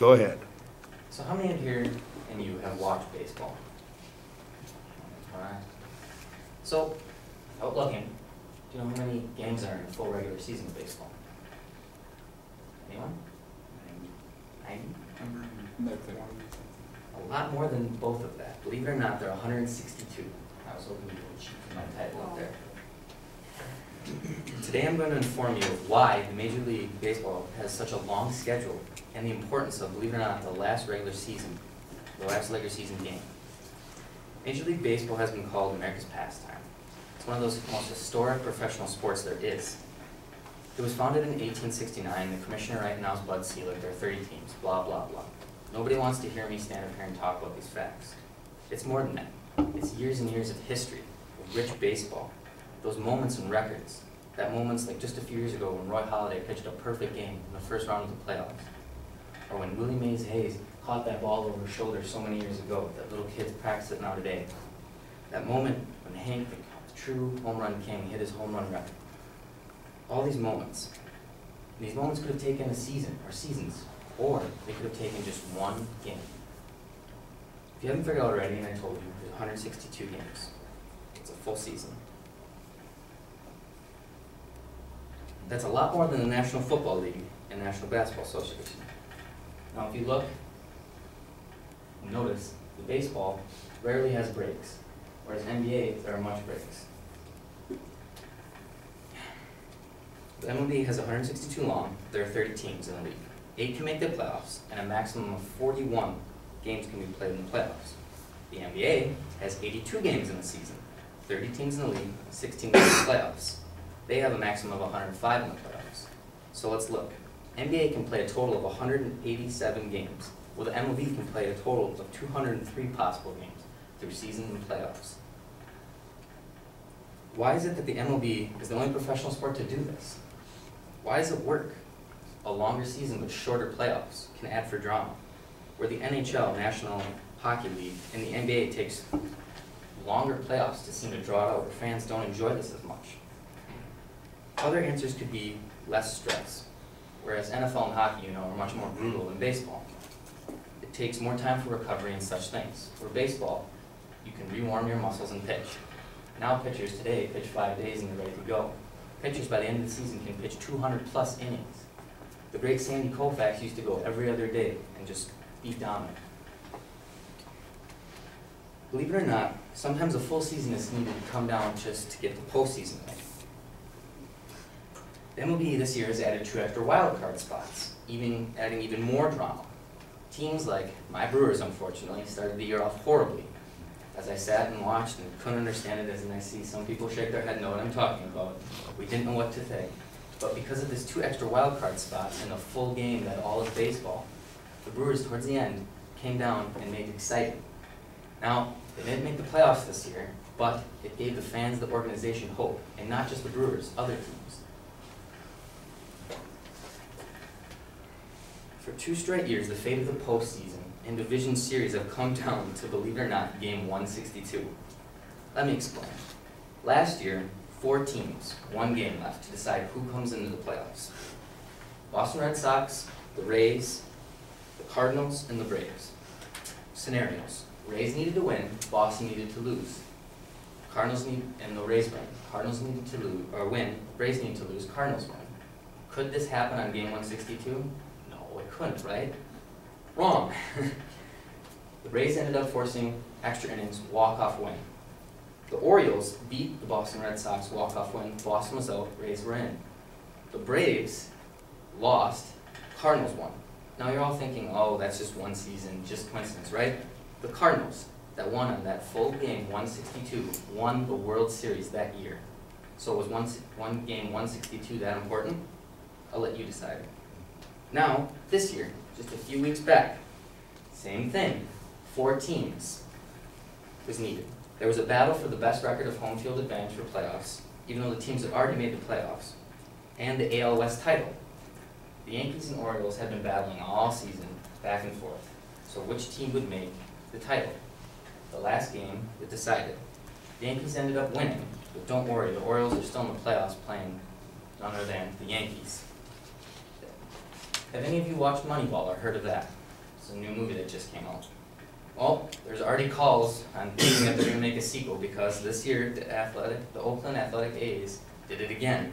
Go ahead. So how many of here and you have watched baseball? Alright. So, without looking, do you know how many games are in a full regular season of baseball? Anyone? 90? A lot more than both of that. Believe it or not, there are 162. I was hoping you would cheat for my title up there. Today I'm going to inform you of why the Major League Baseball has such a long schedule and the importance of, believe it or not, the last regular season game. Major League Baseball has been called America's pastime. It's one of those most historic professional sports there is. It was founded in 1869. The commissioner right now is Bud Selig. There are 30 teams, blah, blah, blah. Nobody wants to hear me stand up here and talk about these facts. It's more than that. It's years and years of history, of rich baseball, those moments and records. That moments like just a few years ago when Roy Halladay pitched a perfect game in the first round of the playoffs. Or when Willie Mays Hayes caught that ball over his shoulder so many years ago that little kids practice it now today. That moment when Hank, the true home run king, hit his home run record. All these moments. And these moments could have taken a season or seasons, or they could have taken just one game. If you haven't figured out already, and I told you, there's 162 games. It's a full season. That's a lot more than the National Football League and National Basketball Association. Now if you look, and notice, the baseball rarely has breaks, whereas NBA, there are much breaks. The MLB has 162 long, there are 30 teams in the league. 8 can make the playoffs, and a maximum of 41 games can be played in the playoffs. The NBA has 82 games in the season, 30 teams in the league, 16 games in the playoffs. They have a maximum of 105 in the playoffs. So let's look. NBA can play a total of 187 games, while the MLB can play a total of 203 possible games through season and playoffs. Why is it that the MLB is the only professional sport to do this? Why does it work? A longer season with shorter playoffs can add for drama, where the NHL, National Hockey League, and the NBA takes longer playoffs to seem to draw it out, where fans don't enjoy this as much. Other answers could be less stress, whereas NFL and hockey, are much more brutal than baseball. It takes more time for recovery and such things. For baseball, you can rewarm your muscles and pitch. Now pitchers today pitch 5 days and they're ready to go. Pitchers by the end of the season can pitch 200 plus innings. The great Sandy Koufax used to go every other day and just be dominant. Believe it or not, sometimes a full season is needed to come down just to get the postseason right. The MLB this year has added 2 extra wild card spots, adding even more drama. Teams like my Brewers, unfortunately, started the year off horribly. As I sat and watched and couldn't understand it, as I see some people shake their head know what I'm talking about, we didn't know what to think. But because of this 2 extra wild card spots and a full game that all is baseball, the Brewers towards the end came down and made it exciting. Now, they didn't make the playoffs this year, but it gave the fans, the organization, hope, and not just the Brewers, other teams. For 2 straight years, the fate of the postseason and division series have come down to, believe it or not, game 162. Let me explain. Last year, 4 teams, 1 game left to decide who comes into the playoffs. Boston Red Sox, the Rays, the Cardinals, and the Braves. Scenarios. Rays needed to win, Boston needed to lose. And the Rays win. Cardinals needed to lose, or win, Rays needed to lose, Cardinals win. Could this happen on game 162? No, it couldn't, right? Wrong. The Rays ended up forcing extra innings, walk-off win. The Orioles beat the Boston Red Sox, walk-off win. Boston was out, Rays were in. The Braves lost, Cardinals won. Now you're all thinking, oh, that's just one season, just coincidence, right? The Cardinals that won on that full game, 162, won the World Series that year. So was one game 162 that important? I'll let you decide. Now, this year, just a few weeks back, same thing. 4 teams was needed. There was a battle for the best record of home field advantage for playoffs, even though the teams had already made the playoffs, and the AL West title. The Yankees and Orioles had been battling all season, back and forth. So which team would make the title? The last game, it decided. The Yankees ended up winning, but don't worry, the Orioles are still in the playoffs playing none other than the Yankees. Have any of you watched Moneyball or heard of that? It's a new movie that just came out. Well, there's already calls on thinking that they're going to make a sequel because this year the Oakland Athletic A's did it again.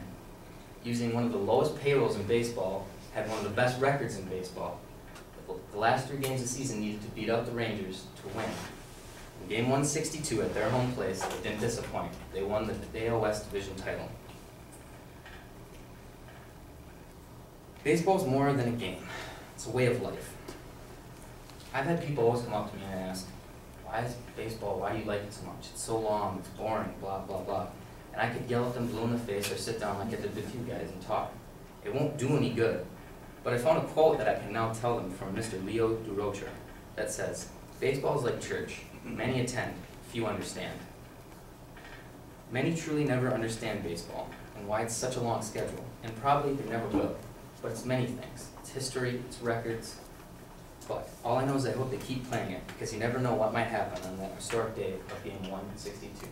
Using one of the lowest payrolls in baseball, had one of the best records in baseball. The last 3 games of the season needed to beat out the Rangers to win. In game 162 at their home place, they didn't disappoint. They won the AL West Division title. Baseball's more than a game. It's a way of life. I've had people always come up to me and ask, why is baseball, why do you like it so much? It's so long, it's boring, blah, blah, blah. And I could yell at them blue in the face or sit down like I did with you guys and talk. It won't do any good. But I found a quote that I can now tell them from Mr. Leo Durocher that says, baseball is like church. Many attend, few understand. Many truly never understand baseball and why it's such a long schedule, and probably they never will. But it's many things. It's history, it's records. But all I know is I hope they keep playing it because you never know what might happen on that historic day of game 162.